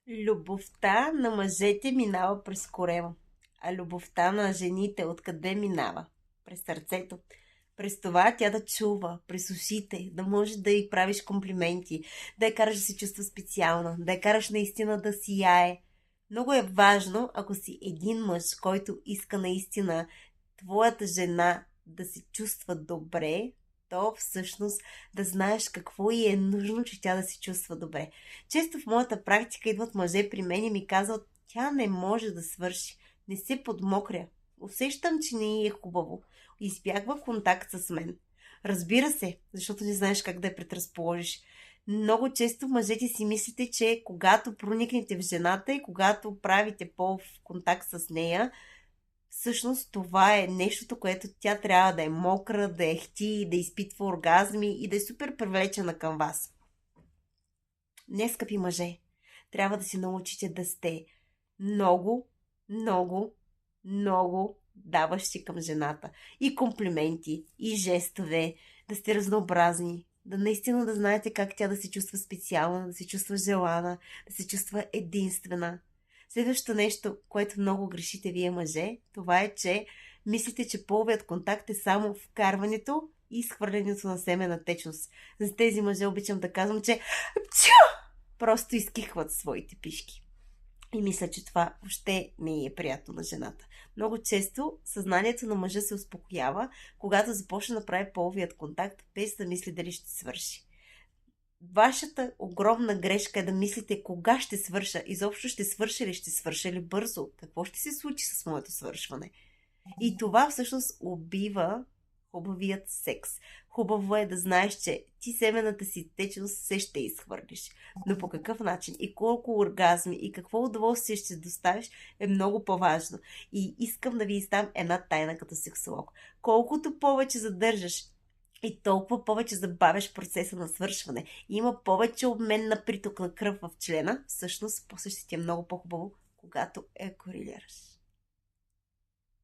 Любовта на мъжете минава през корема, а любовта на жените откъде минава? През сърцето. През това тя да чува, през ушите, да може да й правиш комплименти, да я караш да се чувства специална, да я караш наистина да сияе. Много е важно, ако си един мъж, който иска наистина твоята жена да се чувства добре, то всъщност да знаеш какво й е нужно, че тя да се чувства добре. Често в моята практика идват мъже при мен и ми казват: тя не може да свърши, не се подмокря. Усещам, че не й е хубаво. Избягва контакт с мен. Разбира се, защото не знаеш как да я предразположиш. Много често мъжете си мислите, че когато проникнете в жената и когато правите полов контакт с нея, всъщност това е нещото, което тя трябва да е мокра, да е хти, да изпитва оргазми и да е супер привлечена към вас. Не, скъпи мъже, трябва да си научите да сте много, много, много даващи към жената. И комплименти, и жестове, да сте разнообразни, да наистина да знаете как тя да се чувства специална, да се чувства желана, да се чувства единствена. Следващото нещо, което много грешите вие мъже, това е, че мислите, че половият контакт е само вкарването и изхвърлянето на семена течност. За тези мъже обичам да казвам, че просто изкихват своите пишки. И мисля, че това въобще не е приятно на жената. Много често съзнанието на мъжа се успокоява, когато започне да прави половият контакт, без да мисли дали ще свърши. Вашата огромна грешка е да мислите кога ще свърша, изобщо ще свърша ли, ще свърша ли бързо, какво ще се случи с моето свършване. И това всъщност убива хубавият секс. Хубаво е да знаеш, че ти семената си течност се ще изхвърлиш. Но по какъв начин и колко оргазми и какво удоволствие ще доставиш е много по-важно. И искам да ви издам една тайна като сексолог. Колкото повече задържаш и толкова повече забавяш процеса на свършване, и има повече обмен на приток на кръв в члена, всъщност после ще ти е много по-хубаво, когато корилираш.